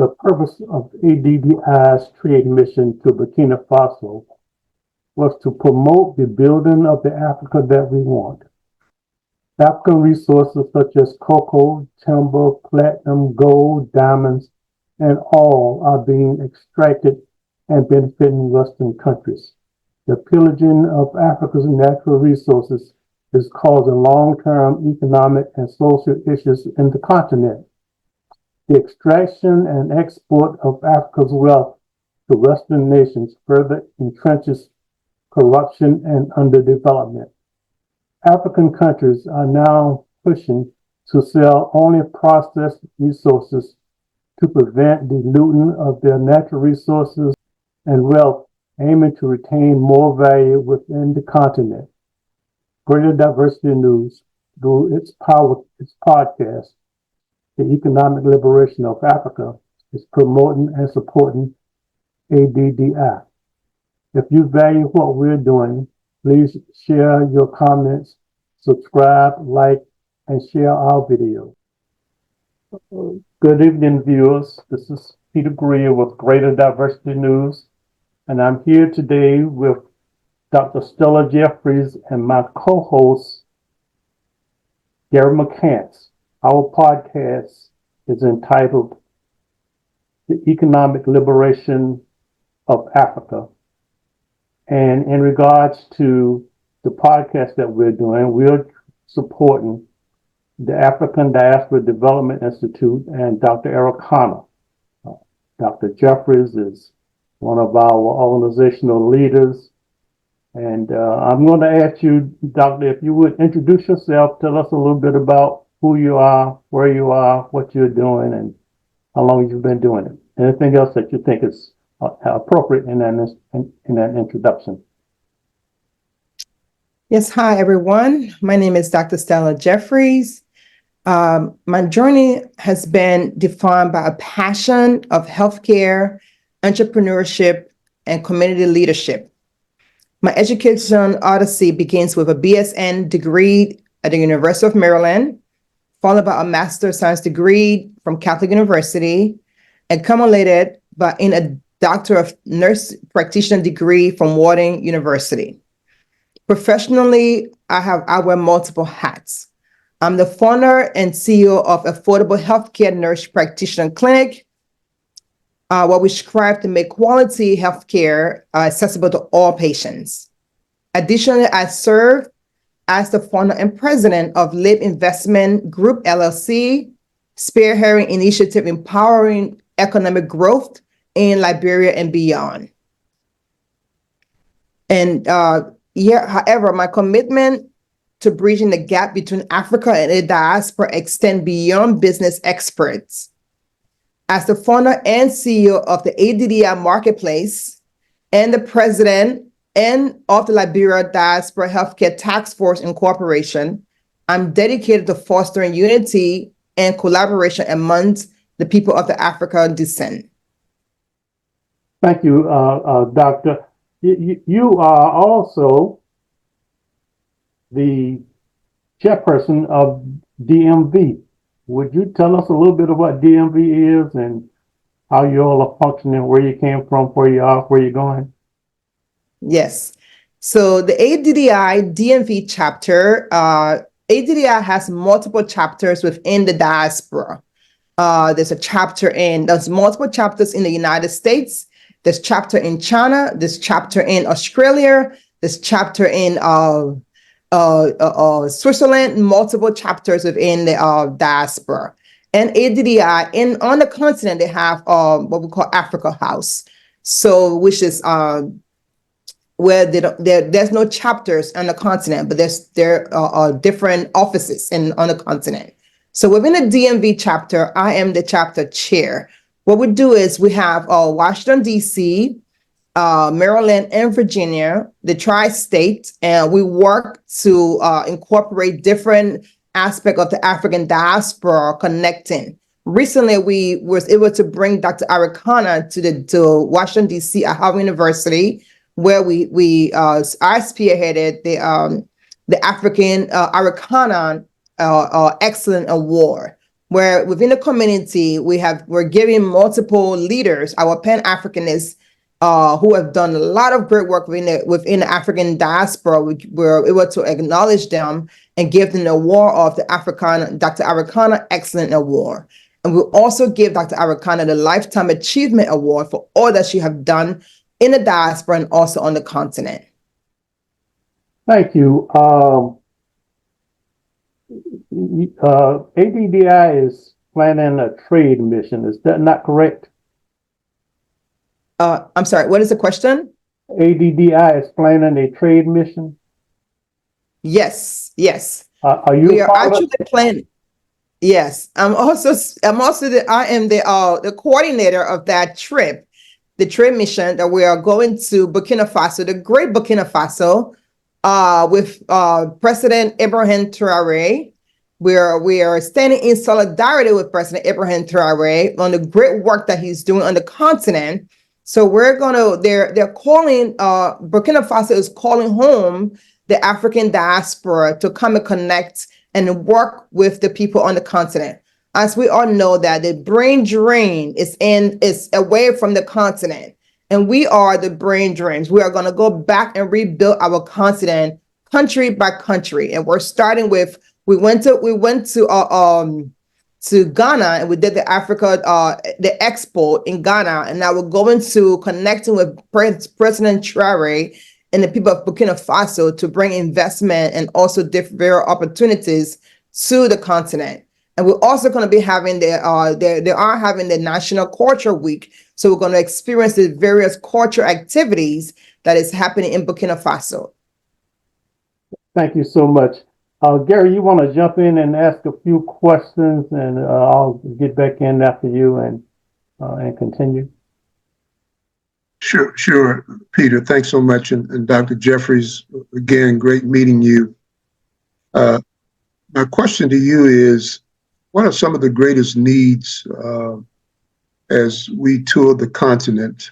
The purpose of ADDI's trade mission to Burkina Faso was to promote the building of the Africa that we want. African resources such as cocoa, timber, platinum, gold, diamonds, and all are being extracted and benefiting Western countries. The pillaging of Africa's natural resources is causing long-term economic and social issues in the continent. The extraction and export of Africa's wealth to Western nations further entrenches corruption and underdevelopment. African countries are now pushing to sell only processed resources to prevent the looting of their natural resources and wealth, aiming to retain more value within the continent. Greater Diversity News, through its podcast, The Economic Liberation of Africa, is promoting and supporting ADDI. If you value what we're doing, please share your comments, subscribe, like, and share our video. Good evening, viewers. This is Peter Grear with Greater Diversity News, and I'm here today with Dr. Stella Jefferies and my co-host, Gerry McCants. Our podcast is entitled The Economic Liberation of Africa. And in regards to the podcast that we're doing, we're supporting the African Diaspora Development Institute and Dr. Eric Connor. Dr. Jefferies is one of our organizational leaders. And I'm going to ask you, Doctor, if you would introduce yourself, tell us a little bit about who you are, where you are, what you're doing, and how long you've been doing it. Anything else that you think is appropriate in that introduction? Yes, hi, everyone. My name is Dr. Stella Jefferies. My journey has been defined by a passion of healthcare, entrepreneurship, and community leadership. My education odyssey begins with a BSN degree at the University of Maryland, followed by a Master of Science degree from Catholic University, and culminated in a Doctor of Nurse Practitioner degree from Wharton University. Professionally, I wear multiple hats. I'm the founder and CEO of Affordable Healthcare Nurse Practitioner Clinic, where we strive to make quality healthcare accessible to all patients. Additionally, I serve as the founder and president of Live Investment Group, LLC, spearheading initiative empowering economic growth in Liberia and beyond. And however, my commitment to bridging the gap between Africa and the diaspora extend beyond business experts. As the founder and CEO of the ADDI Marketplace and the president of the Liberia Diaspora Healthcare Task Force Incorporation, I'm dedicated to fostering unity and collaboration amongst the people of the African descent. Thank you, Doctor. You are also the chairperson of DMV. Would you tell us a little bit of what DMV is and how you all are functioning, where you came from, where you are, where you're going? Yes. So the ADDI DMV chapter, ADDI has multiple chapters within the diaspora. There's multiple chapters in the United States. There's chapter in China. There's chapter in Australia. There's chapter in Switzerland, multiple chapters within the diaspora. And ADDI, on the continent, they have what we call Africa House. So, which is where there's no chapters on the continent, but there are different offices on the continent. So within the DMV chapter, I am the chapter chair. What we do is we have Washington, D.C., Maryland, and Virginia, the tri-state, and we work to incorporate different aspects of the African diaspora connecting. Recently, we was able to bring Dr. Eric Connor to Washington, D.C. at Harvard University, where I spearheaded the African Eric Connor Excellent Award, where within the community, we're giving multiple leaders, our Pan-Africanists, who have done a lot of great work within the African diaspora. We're able to acknowledge them and give them the award of the Dr. Arikana Excellent Award. And we'll also give Dr. Arikana the Lifetime Achievement Award for all that she has done in the diaspora and also on the continent. Thank you. ADDI is planning a trade mission. Is that not correct? I'm sorry, what is the question? ADDI is planning a trade mission? Yes. Are you? We are actually planning. Yes, I am the coordinator of that trip, the trade mission that we are going to Burkina Faso, the great Burkina Faso, with President Ibrahim Traoré. We are standing in solidarity with President Ibrahim Traoré on the great work that he's doing on the continent. So they're calling, Burkina Faso is calling home the African diaspora to come and connect and work with the people on the continent. As we all know that the brain drain is away from the continent, and we are the brain drains. We are going to go back and rebuild our continent country by country. And we're starting with, we went to Ghana, and we did the Expo in Ghana, and now we're going to connecting with President Traoré and the people of Burkina Faso to bring investment and also different opportunities to the continent. And we're also going to be having they are having the National Culture Week. So we're going to experience the various culture activities that is happening in Burkina Faso. Thank you so much. Gerry, you want to jump in and ask a few questions, and I'll get back in after you and continue. Sure, Peter. Thanks so much. And Dr. Jefferies, again, great meeting you. My question to you is, what are some of the greatest needs as we tour the continent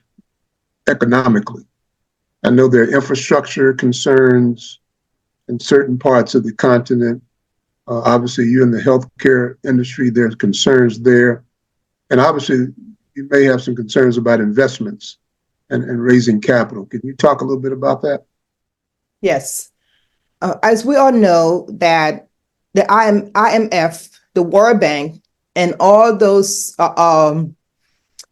economically? I know there are infrastructure concerns in certain parts of the continent. Obviously, you're in the healthcare industry, there's concerns there. And obviously, you may have some concerns about investments and raising capital. Can you talk a little bit about that? Yes. As we all know that the IMF, the World Bank, and all those, what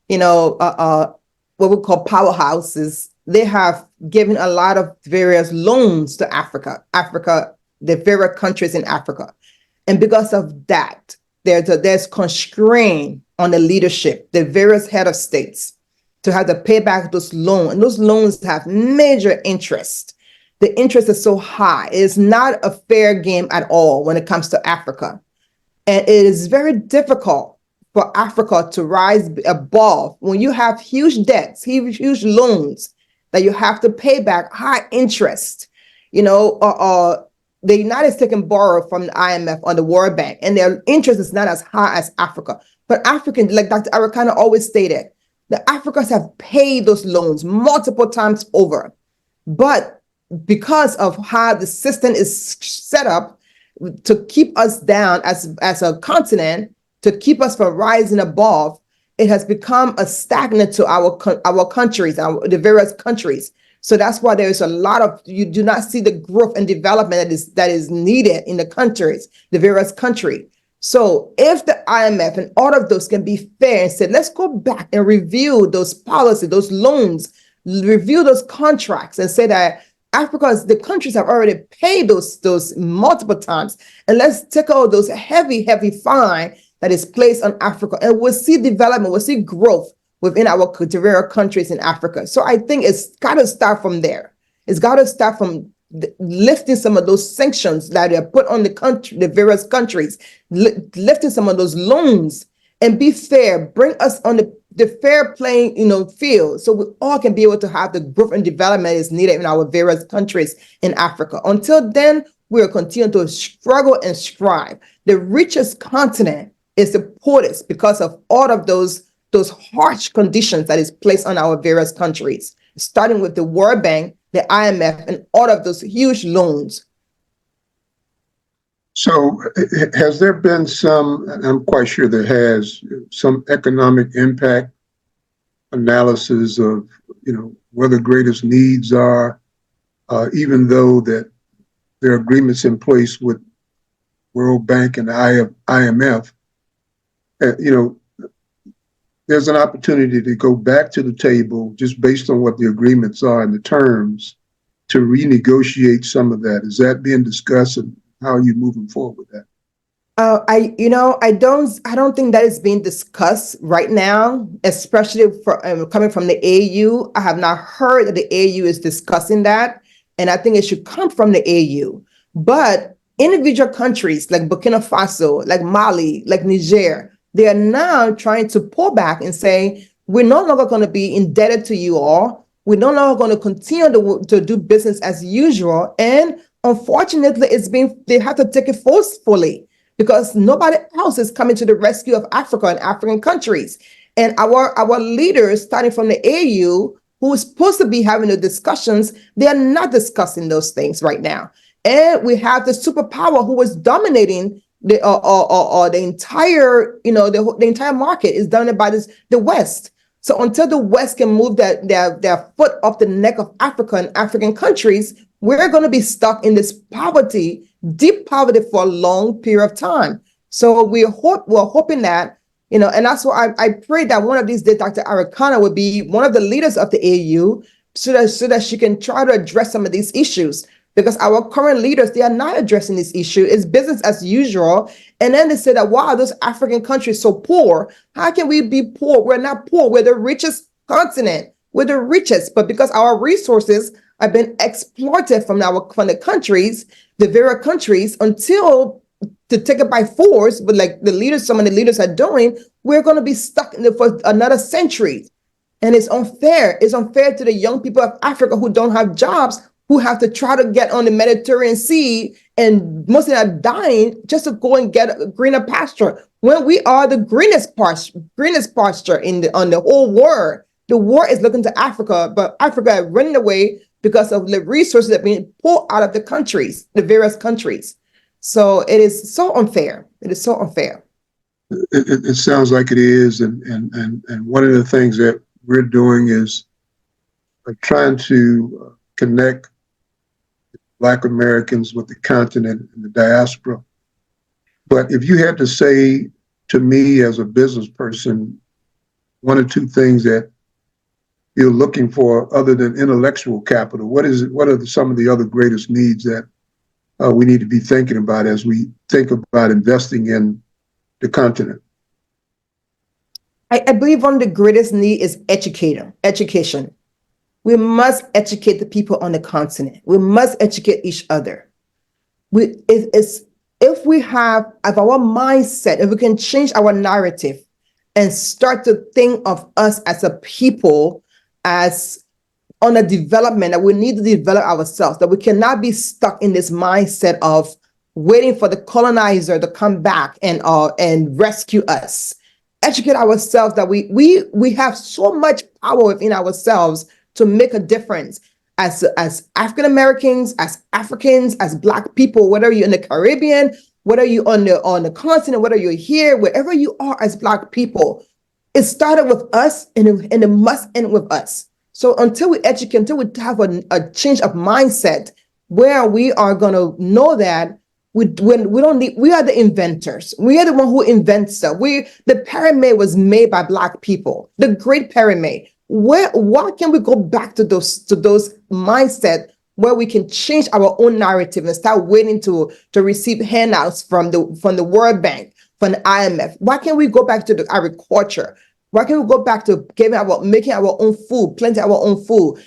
we call powerhouses, they have given a lot of various loans to Africa, the various countries in Africa. And because of that, there's constraint on the leadership, the various head of states, to have to pay back those loans. And those loans have major interest. The interest is so high. It is not a fair game at all when it comes to Africa. And it is very difficult for Africa to rise above when you have huge debts, huge loans that you have to pay back, high interest. The United States can borrow from the IMF or the World Bank, and their interest is not as high as Africa. But Africans, like Dr. Arikana always stated, the Africans have paid those loans multiple times over. But because of how the system is set up to keep us down as a continent, to keep us from rising above, it has become a stagnant to our countries, the various countries. So that's why there's a lot of, you do not see the growth and development that is needed in the countries, the various countries. So if the IMF and all of those can be fair and say, let's go back and review those policies, those loans, review those contracts, and say that the countries have already paid those multiple times, and let's take out those heavy fine that is placed on Africa, and we'll see development, we'll see growth within our various countries in Africa. So I think it's got to start from there. It's got to start from lifting some of those sanctions that are put on the various countries, lifting some of those loans, and be fair, bring us on the fair playing field, so we all can be able to have the growth and development is needed in our various countries in Africa. Until then, we will continue to struggle and strive. The richest continent is the poorest because of all of those harsh conditions that is placed on our various countries, starting with the World Bank, the IMF, and all of those huge loans. So has there been some, and I'm quite sure there has, some economic impact analysis of, where the greatest needs are, even though that there are agreements in place with World Bank and IMF, there's an opportunity to go back to the table just based on what the agreements are and the terms to renegotiate some of that. Is that being discussed, and how are you moving forward with that? I don't think that is being discussed right now, especially for coming from the AU. I have not heard that the AU is discussing that, and I think it should come from the AU. But individual countries like Burkina Faso, like Mali, like Niger, they are now trying to pull back and say, we're no longer going to be indebted to you all. We're no longer going to continue to do business as usual. And unfortunately, they have to take it forcefully, because nobody else is coming to the rescue of Africa and African countries. And our leaders, starting from the AU, who is supposed to be having the discussions, they are not discussing those things right now. And we have the superpower who is dominating the entire, the entire market is dominated by the West. So until the West can move their foot off the neck of Africa and African countries, we're going to be stuck in this poverty, deep poverty, for a long period of time. So we're hoping that, and that's why I pray that one of these days, Dr. Arikana would be one of the leaders of the AU, so that she can try to address some of these issues. Because our current leaders, they are not addressing this issue. It's business as usual. And then they say that, wow, those African countries so poor. How can we be poor? We're not poor. We're the richest continent. We're the richest. But because our resources have been exploited from the countries, the very countries, until to take it by force, but like some of the leaders are doing, we're going to be stuck for another century. And it's unfair. It's unfair to the young people of Africa who don't have jobs, who have to try to get on the Mediterranean Sea, and most of them are dying just to go and get a greener pasture, when we are the greenest pasture on the whole world. The world is looking to Africa, but Africa is running away because of the resources that are being pulled out of the countries, the various countries. So it is so unfair. It is so unfair. It sounds like it is, and one of the things that we're doing is trying to connect Black Americans with the continent and the diaspora. But if you had to say to me as a business person, one or two things that you're looking for other than intellectual capital, what are some of the other greatest needs that we need to be thinking about as we think about investing in the continent? I believe one of the greatest need is education. We must educate the people on the continent. We must educate each other. If we have our mindset, if we can change our narrative and start to think of us as a people, as on a development, that we need to develop ourselves, that we cannot be stuck in this mindset of waiting for the colonizer to come back and rescue us. Educate ourselves that we have so much power within ourselves to make a difference as African Americans, as Africans, as Black people, whether you're in the Caribbean, whether you're on the continent, whether you're here, wherever you are as Black people. It started with us, and it must end with us. So until we educate, until we have a change of mindset, where we are going to know that we are the inventors. We are the one who invents stuff. The pyramid was made by Black people, the Great Pyramid. Why can we go back to those mindset where we can change our own narrative and start waiting to receive handouts from the World Bank, from the IMF? Why can't we go back to the agriculture? Why can't we go back to making our own food, planting our own food,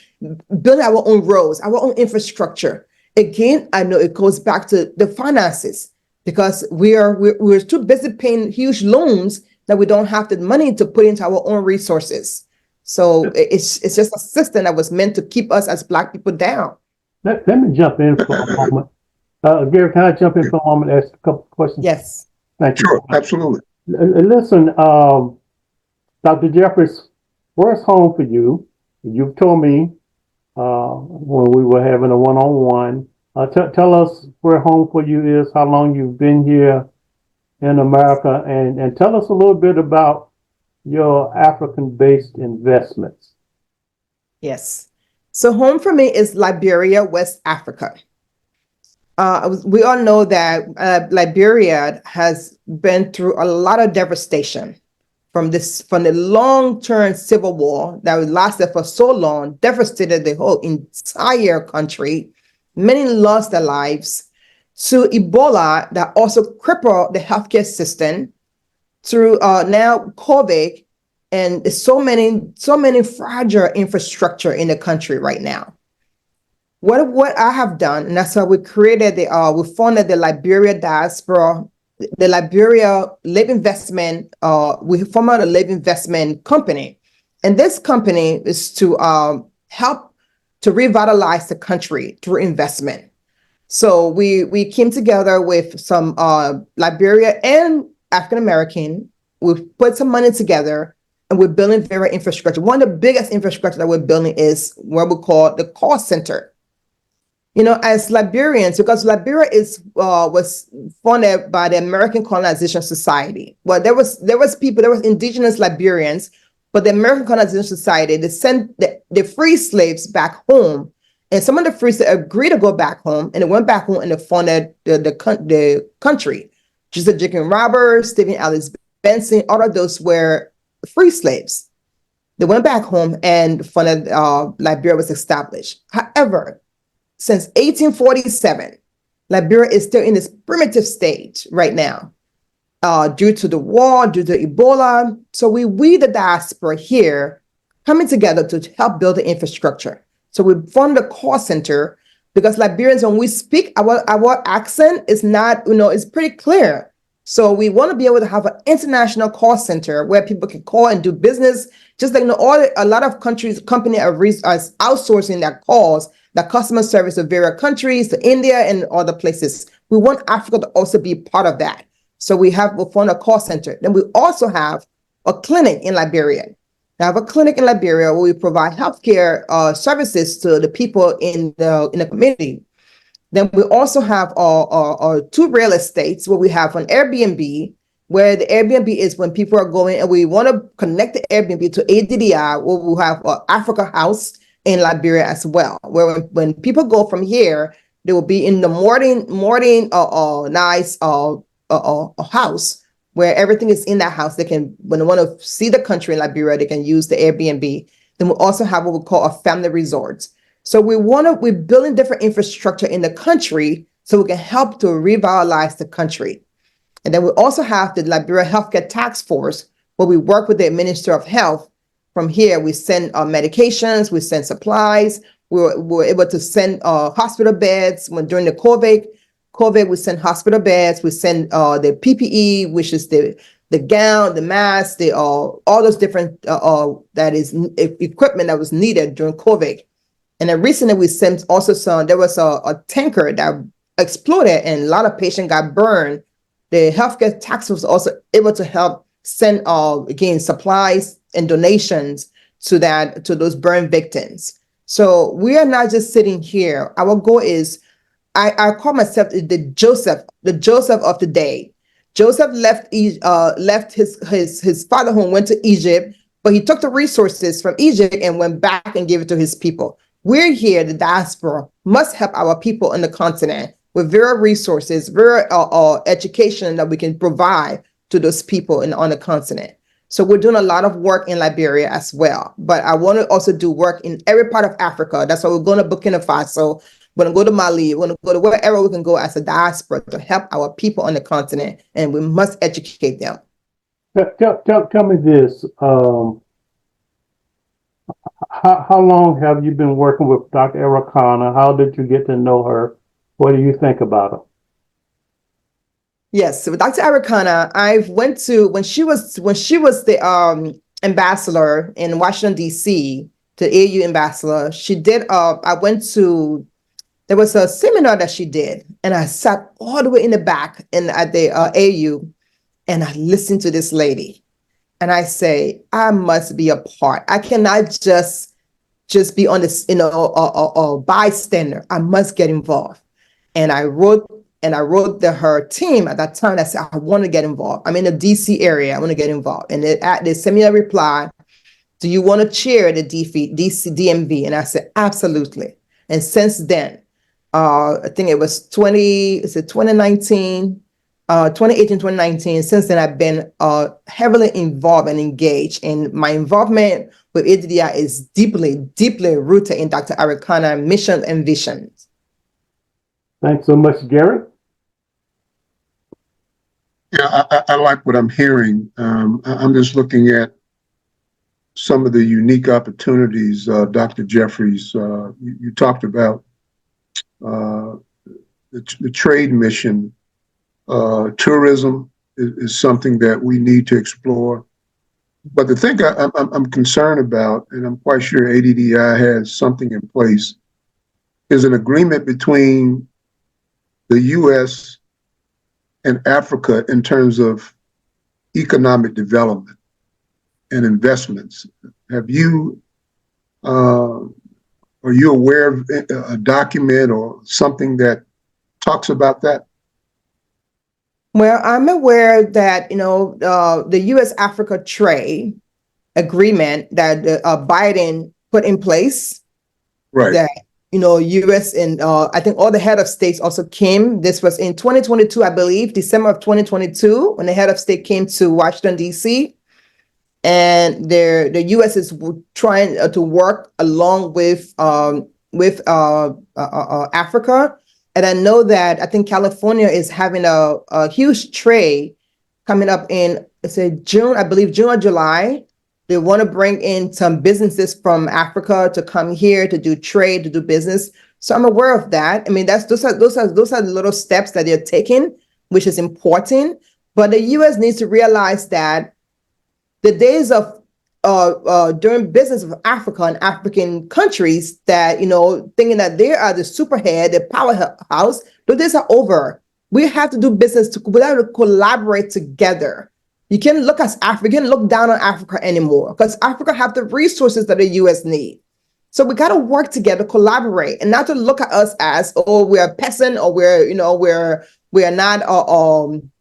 building our own roads, our own infrastructure? Again, I know it goes back to the finances, because we're too busy paying huge loans that we don't have the money to put into our own resources. So it's just a system that was meant to keep us as Black people down. Let me jump in for a moment. Gerry, can I jump in for a moment and ask a couple of questions? Yes. Thank you. Sure, absolutely. Listen, Dr. Jefferies, where's home for you? You've told me when we were having a one-on-one Tell us where home for you is, how long you've been here in America, and tell us a little bit about your African-based investments. Yes. So home for me is Liberia, West Africa. We all know that Liberia has been through a lot of devastation from the long-term civil war that lasted for so long, devastated the whole entire country. Many lost their lives, to Ebola that also crippled the healthcare system, through now COVID, and so many fragile infrastructure in the country right now. What I have done, and that's how we created we funded the Liberia Diaspora, the Liberia Live Investment, we formed a Live Investment company. And this company is to help to revitalize the country through investment. So we came together with some Liberia and African American. We put some money together and we're building very infrastructure. One of the biggest infrastructure that we're building is what we call the call center. You know, as Liberians, because Liberia was funded by the American Colonization Society. Well, there was indigenous Liberians, but the American Colonization Society, they sent the free slaves back home, and some of the free slaves agreed to go back home, and they went back home and they funded the country. Just Jacob Roberts, Stephen Alice Benson, all of those were free slaves. They went back home and funded Liberia was established. However, since 1847, Liberia is still in this primitive stage right now, due to the war, due to Ebola. So we the diaspora here, coming together to help build the infrastructure. So we formed a call center because Liberians, when we speak, our accent is not, it's pretty clear. So we want to be able to have an international call center where people can call and do business. Just like a lot of companies are outsourcing their calls, the customer service of various countries, to India and other places. We want Africa to also be part of that. So we'll fund a call center. Then we also have a clinic in Liberia. We have a clinic in Liberia where we provide healthcare services to the people in the community. Then we also have two real estates where we have an Airbnb, where the Airbnb is when people are going, and we want to connect the Airbnb to ADDI, where we have an Africa House in Liberia as well, where when people go from here, they will be in the morning nice house where everything is in that house. They can, when they want to see the country in Liberia, they can use the Airbnb. Then we also have what we call a family resort. So we're building different infrastructure in the country so we can help to revitalize the country. And then we also have the Liberia Healthcare Task Force, where we work with the Minister of Health. From here, we send medications, we send supplies. We're able to send hospital beds. During the COVID, we send hospital beds. We send the PPE, which is the gown, the mask, all those different equipment that was needed during COVID. And then recently we sent also there was a tanker that exploded and a lot of patients got burned. The healthcare tax was also able to help send again supplies and donations to those burn victims. So we are not just sitting here. Our goal is, I call myself the Joseph of the day. Joseph left his father home, went to Egypt, but he took the resources from Egypt and went back and gave it to his people. We're here, the diaspora, must help our people on the continent with various resources, various education that we can provide to those people on the continent. So we're doing a lot of work in Liberia as well. But I want to also do work in every part of Africa. That's why we're going to Burkina Faso. We're going to go to Mali. We're going to go to wherever we can go as a diaspora to help our people on the continent. And we must educate them. Tell me this. How long have you been working with Dr. Arikana? How did you get to know her? What do you think about her? Yes, so with Dr. Arikana, I went to when she was the ambassador in Washington D.C., the AU ambassador. She did. There was a seminar that she did, and I sat all the way in the back at the AU, and I listened to this lady. And I say, I must be a part. I cannot just be on this, a bystander. I must get involved. And I wrote her team at that time. I said, I want to get involved. I'm in the DC area. I want to get involved. And they sent me a reply. Do you want to chair the DMV? And I said, absolutely. And since then, I think it was 2019, 2018, 2019. Since then, I've been heavily involved and engaged. And my involvement with ADDI is deeply, deeply rooted in Dr. Arikana's mission and visions. Thanks so much, Gerry. Yeah, I like what I'm hearing. I'm just looking at some of the unique opportunities, Dr. Jefferies. You talked about the trade mission. Tourism is something that we need to explore. But the thing I'm concerned about, and I'm quite sure ADDI has something in place, is an agreement between the U.S. and Africa in terms of economic development and investments. Are you aware of a document or something that talks about that? Well, I'm aware that, the U.S.-Africa trade agreement that Biden put in place, right? That, U.S. and I think all the head of states also came. This was in 2022, I believe, December of 2022, when the head of state came to Washington, D.C. And the U.S. is trying to work along with Africa. And I know that I think California is having a huge trade coming up in, June, I believe June or July. They want to bring in some businesses from Africa to come here to do trade, to do business. So I'm aware of that. I mean, those are the little steps that they're taking, which is important. But the U.S. needs to realize that the days of doing business with Africa and African countries that, thinking that they are the superhead, the powerhouse, those days are over. We have to do business we have to collaborate together. You can't look at Africa, you can't look down on Africa anymore, because Africa have the resources that the U.S. need. So we got to work together, collaborate, and not to look at us as, oh, we're a peasant, or we're not,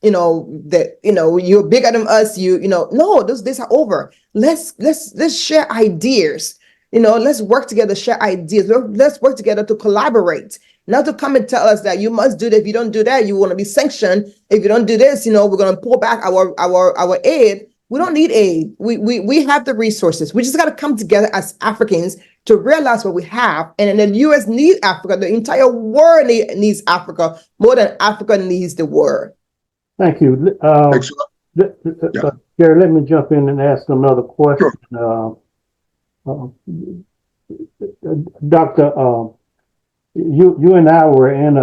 you're bigger than us. No, those days are over. Let's share ideas. Let's work together, share ideas. Let's work together to collaborate, not to come and tell us that you must do that. If you don't do that, you want to be sanctioned. If you don't do this, we're going to pull back our aid. We don't need aid. We have the resources. We just got to come together as Africans to realize what we have. And the U.S. needs Africa. The entire world needs Africa more than Africa needs the world. Thank you. Gerry, let me jump in and ask another question. Sure. Doctor, you and I were in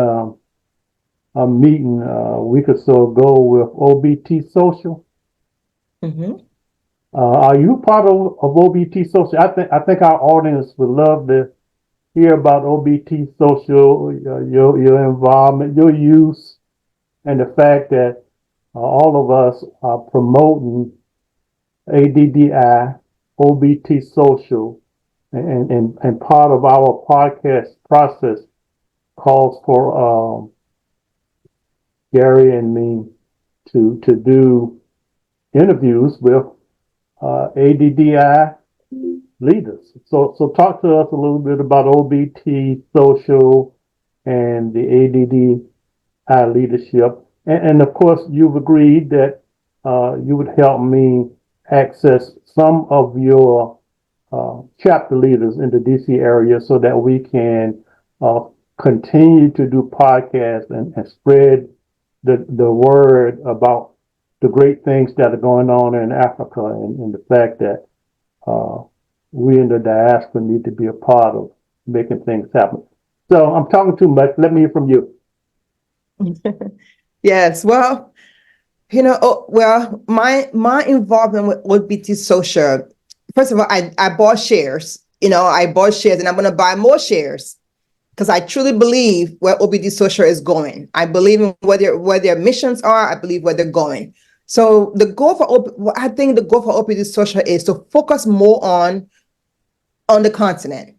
a meeting a week or so ago with OBT Social. Mm-hmm. Are you part of OBT Social? I think our audience would love to hear about OBT Social, your involvement, your use, and the fact that all of us are promoting ADDI, OBT Social, and part of our podcast process calls for Gerry and me to do interviews with ADDI leaders. So talk to us a little bit about OBT Social and the ADDI leadership. And of course, you've agreed that you would help me access some of your chapter leaders in the DC area so that we can continue to do podcasts and spread the word about the great things that are going on in Africa, and the fact that we in the diaspora need to be a part of making things happen. So I'm talking too much. Let me hear from you. Yes, well, my involvement with OBT Social, first of all, I bought shares. I bought shares, and I'm going to buy more shares because I truly believe where OBT Social is going. I believe in where their missions are. I believe where they're going. So I think the goal for OBT Social is to focus more on the continent,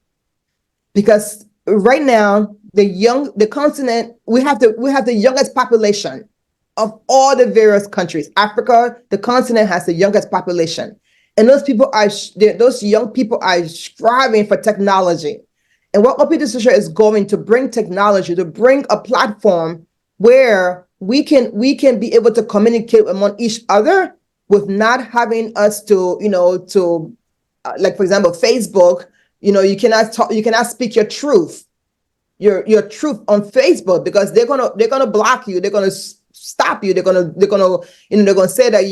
because right now the continent, we have the youngest population of all the various countries. Africa, the continent, has the youngest population. And those young people are striving for technology. And what OBT Social is going to bring technology, to bring a platform where we can be able to communicate among each other with not having us to, like, for example, Facebook, you cannot speak your truth on Facebook, because they're gonna block you, they're gonna stop you, they're gonna say that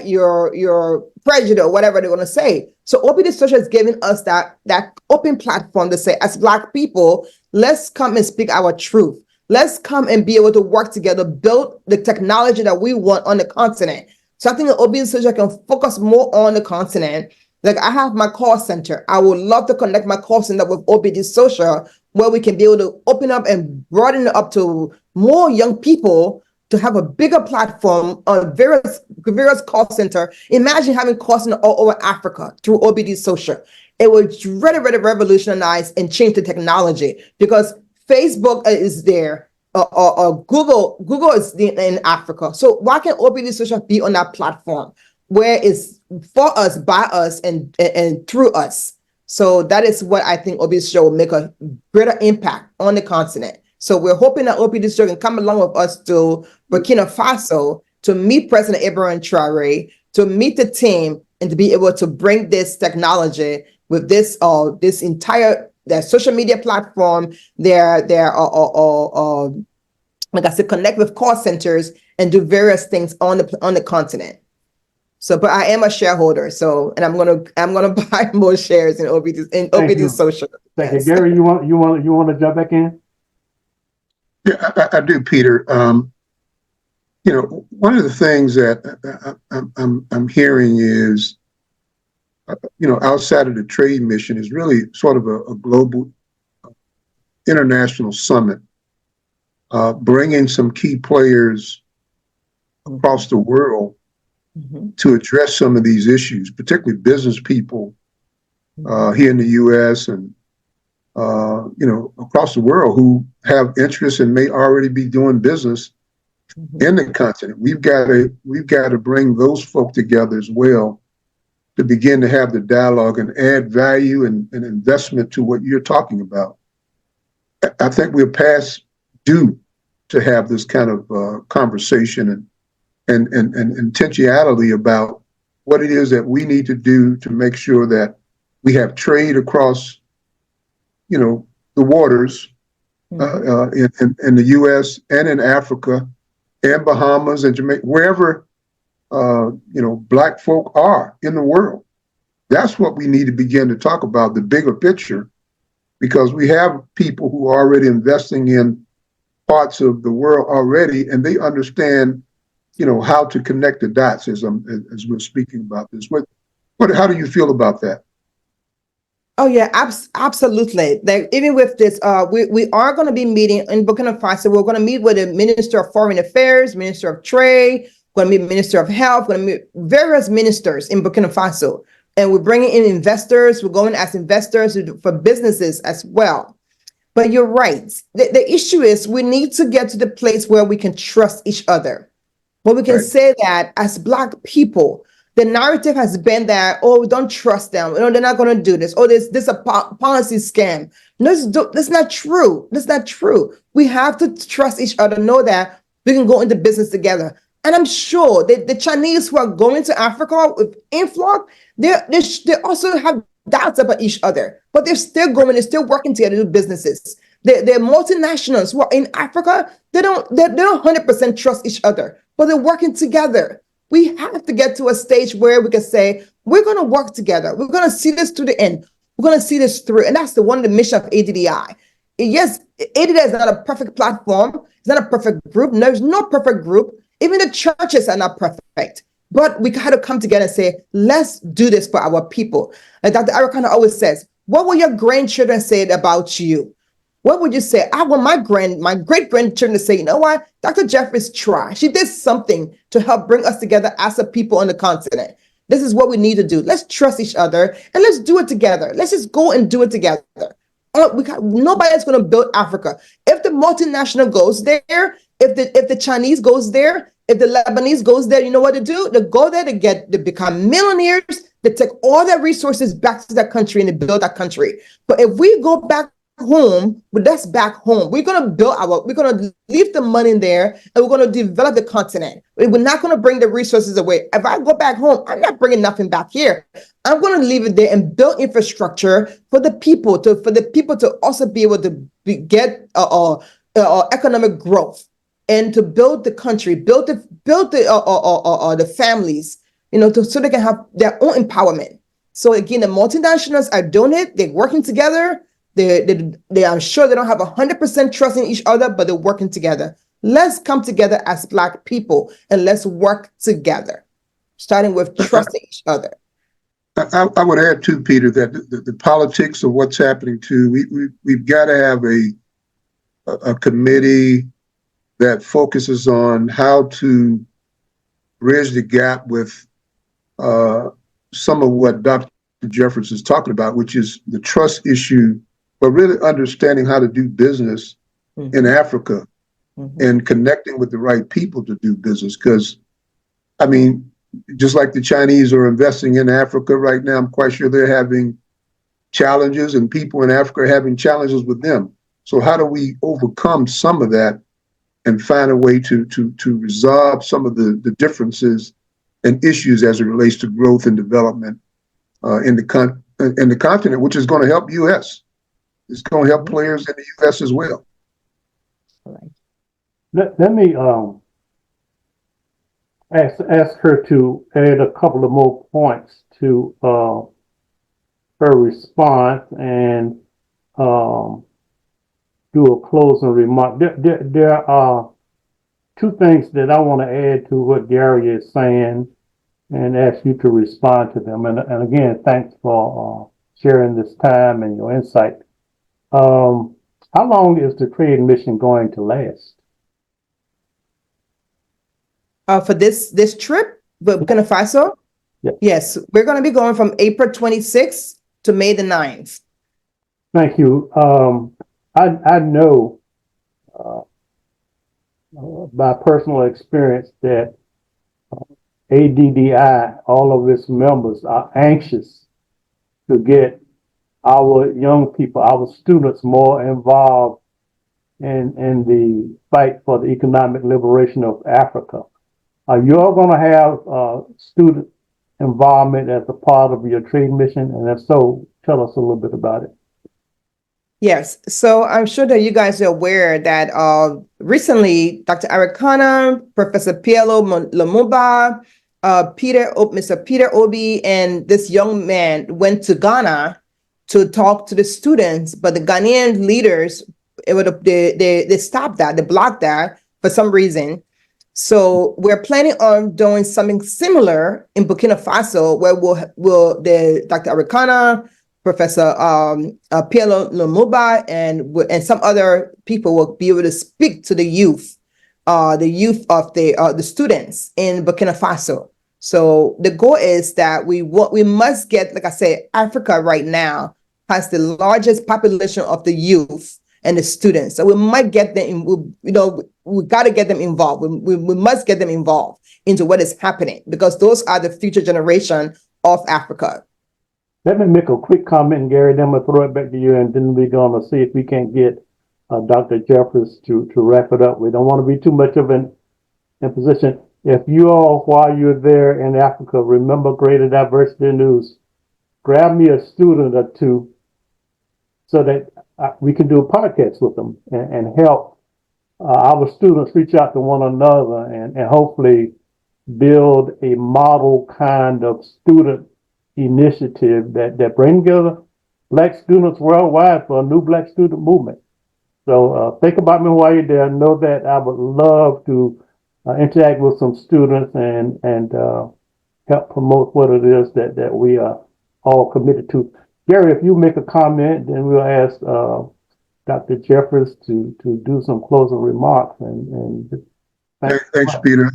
you're prejudiced, or whatever they're gonna say. So OBT Social is giving us that open platform to say, as Black people, let's come and speak our truth. Let's come and be able to work together, build the technology that we want on the continent. So I think that OBT Social can focus more on the continent. Like, I have my call center. I would love to connect my call center with OBT Social, where we can be able to open up and broaden it up to more young people, to have a bigger platform on various call center. Imagine having call center all over Africa through OBT Social. It would really, really revolutionize and change the technology, because Facebook is there, or Google is in Africa. So why can't OBT Social be on that platform where it's for us, by us, and through us? So that is what I think OBT Social will make a greater impact on the continent. So we're hoping that OBT Social can come along with us to Burkina Faso to meet President Ibrahim Traore, to meet the team, and to be able to bring this technology with this entire their social media platform, their like I said, connect with call centers and do various things on the continent. So, but I am a shareholder, and I'm gonna buy more shares in OBT Social. Thank you, Gerry. You want to jump back in? Yeah, I do, Peter. One of the things that I'm hearing is, outside of the trade mission, is really sort of a global, international summit, bringing some key players across the world to address some of these issues, particularly business people here in the U.S. and across the world who have interests and may already be doing business in the continent. We've got to bring those folk together as well to begin to have the dialogue and add value and investment to what you're talking about. I think we're past due to have this kind of conversation and intentionality about what it is that we need to do to make sure that we have trade across, the waters in the U.S. and in Africa and Bahamas and Jamaica, wherever Black folk are in the world. That's what we need to begin to talk about, the bigger picture, because we have people who are already investing in parts of the world already, and they understand, how to connect the dots as we're speaking about this. How do you feel about that? Oh yeah, absolutely. Like, even with this, we are going to be meeting in Burkina Faso. We're going to meet with the Minister of Foreign Affairs, Minister of Trade, going to meet Minister of Health, going to meet various ministers in Burkina Faso. And we're bringing in investors. We're going as investors for businesses as well. But you're right. The issue is we need to get to the place where we can trust each other. But we can say that as Black people, the narrative has been that, we don't trust them. They're not going to do this. This is a policy scam. No, that's not true. That's not true. We have to trust each other, know that we can go into business together. And I'm sure that the Chinese who are going to Africa with influx, they also have doubts about each other, but they're still going, they're still working together to do businesses. They're multinationals who are in Africa. They don't 100% trust each other, but they're working together. We have to get to a stage where we can say, we're going to work together. We're going to see this to the end. We're going to see this through. And that's one of the mission of ADDI. Yes, ADDI is not a perfect platform. It's not a perfect group. There's no perfect group. Even the churches are not perfect. But we got to come together and say, let's do this for our people. And Dr. Arikana always says, what will your grandchildren say about you? What would you say? I want my great-grandchildren to say, you know what? Dr. Jefferies tried. She did something to help bring us together as a people on the continent. This is what we need to do. Let's trust each other and let's do it together. Let's just go and do it together. Nobody's going to build Africa. If the multinational goes there, if the Chinese goes there, if the Lebanese goes there, you know what to do? They go there to become millionaires. They take all their resources back to that country and they build that country. But if we go back home, but that's back home. We're going to leave the money in there and we're going to develop the continent. We're not going to bring the resources away. If I go back home, I'm not bringing nothing back here. I'm going to leave it there and build infrastructure for the people to also be able to get economic growth and to build the country, build the families, so they can have their own empowerment. So again, the multinationals are doing it. They're working together. I'm sure they don't have 100% trust in each other, but they're working together. Let's come together as Black people and let's work together, starting with trusting each other. I would add too, Peter, that the politics of what's happening too, we've got to have a committee that focuses on how to bridge the gap with some of what Dr. Jefferies is talking about, which is the trust issue, but really understanding how to do business in Africa and connecting with the right people to do business. Because, I mean, just like the Chinese are investing in Africa right now, I'm quite sure they're having challenges and people in Africa are having challenges with them. So how do we overcome some of that and find a way to resolve some of the differences and issues as it relates to growth and development in the continent, which is going to help U.S. It's going to help players in the U.S. as well. Let me ask her to add a couple of more points to her response and do a closing remark. There are two things that I want to add to what Gerry is saying and ask you to respond to them. And again, thanks for sharing this time and your insight. How long is the trade mission going to last? For this trip, Burkina Faso? Yeah. Yes, we're going to be going from April 26th to May the 9th. Thank you. I know by personal experience that ADDI, all of its members are anxious to get our young people, our students more involved in the fight for the economic liberation of Africa. Are you all going to have student involvement as a part of your trade mission? And if so, tell us a little bit about it. Yes, so I'm sure that you guys are aware that recently, Dr. Arikana, Professor Pielo Lumumba, Mr. Peter Obi, and this young man went to Ghana to talk to the students, but the Ghanaian leaders, they stopped that, they blocked that for some reason. So we're planning on doing something similar in Burkina Faso, where we'll Dr. Arikana, Professor Pielo Lumumba, and some other people will be able to speak to the youth of the students in Burkina Faso. So the goal is that we must get, like I said, Africa right now has the largest population of the youth and the students. So we might get them, we got to get them involved. We must get them involved into what is happening, because those are the future generation of Africa. Let me make a quick comment, Gerry, then we'll throw it back to you, and then we're going to see if we can't get Dr. Jefferies to wrap it up. We don't want to be too much of an imposition. If you all, while you're there in Africa, remember Greater Diversity News, grab me a student or two so that we can do a podcast with them and help our students reach out to one another and hopefully build a model kind of student initiative that bring together Black students worldwide for a new Black student movement. So think about me while you're there. Know that I would love to interact with some students and help promote what it is that we are all committed to. Gerry, if you make a comment, then we'll ask Dr. Jefferies to do some closing remarks. Thanks, Peter.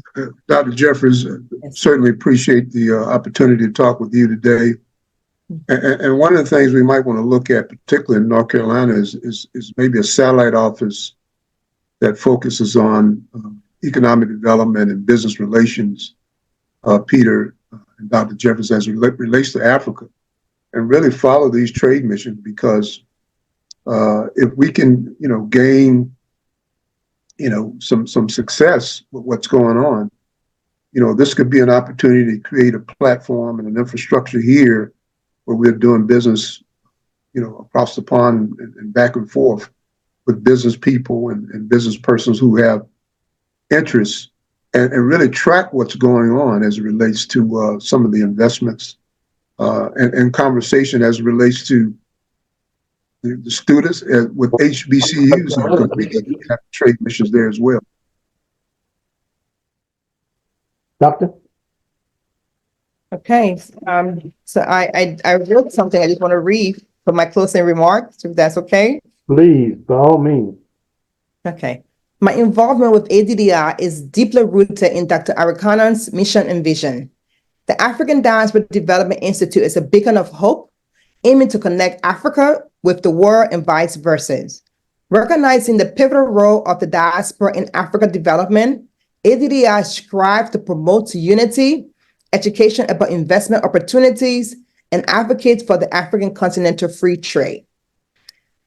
Dr. Jefferies, certainly appreciate the opportunity to talk with you today. And one of the things we might want to look at, particularly in North Carolina, is maybe a satellite office that focuses on economic development and business relations, Peter and Dr. Jefferies, as it relates to Africa, and really follow these trade missions, because if we can, gain, some success with what's going on, this could be an opportunity to create a platform and an infrastructure here where we're doing business, across the pond and back and forth with business people and business persons who have interests, and really track what's going on as it relates to some of the investments and conversation as it relates to the students with HBCUs, because we need to have trade missions there as well. Doctor? Okay, so I wrote something I just want to read for my closing remarks, if that's okay. Please, by all means. Okay. My involvement with ADDI is deeply rooted in Dr. Arikanan's mission and vision. The African Diaspora Development Institute is a beacon of hope, aiming to connect Africa with the world and vice versa. Recognizing the pivotal role of the diaspora in Africa development, ADDI strives to promote unity, education about investment opportunities, and advocates for the African continental free trade.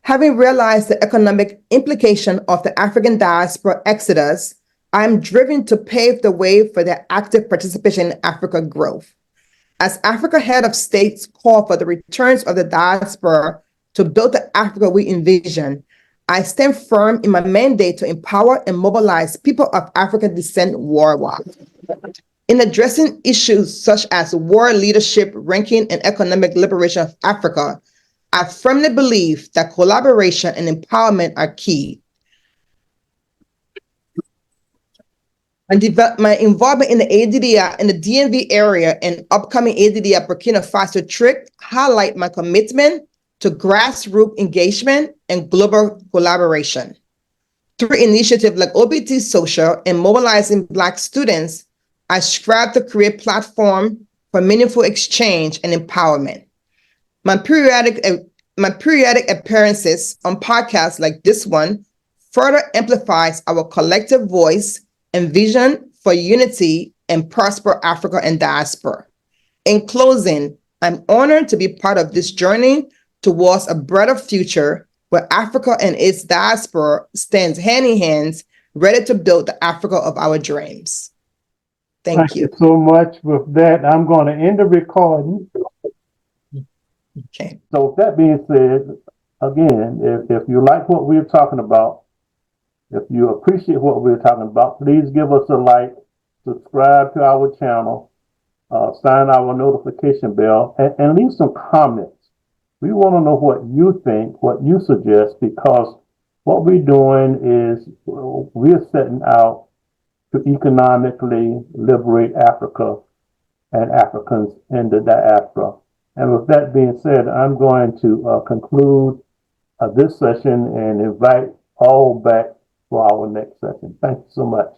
Having realized the economic implication of the African diaspora exodus, I am driven to pave the way for their active participation in Africa growth. As Africa head of states call for the returns of the diaspora to build the Africa we envision, I stand firm in my mandate to empower and mobilize people of African descent worldwide. In addressing issues such as war leadership, ranking, and economic liberation of Africa, I firmly believe that collaboration and empowerment are key. My involvement in the ADDI in the DMV area and upcoming ADDI Burkina Faso trip highlight my commitment to grassroots engagement and global collaboration. Through initiatives like OBT Social and mobilizing Black students, I strive to create platforms for meaningful exchange and empowerment. My periodic appearances on podcasts like this one further amplifies our collective voice and vision for unity and prosper Africa and diaspora. In closing, I'm honored to be part of this journey towards a brighter future where Africa and its diaspora stands hand in hand, ready to build the Africa of our dreams. Thank you. So much. With that, I'm going to end the recording. Okay. So with that being said, again, if you like what we're talking about, if you appreciate what we're talking about, please give us a like, subscribe to our channel, sign our notification bell, and leave some comments. We want to know what you think, what you suggest, because what we're doing is we're setting out to economically liberate Africa and Africans in the diaspora. And with that being said, I'm going to conclude this session and invite all back for our next session. Thank you so much.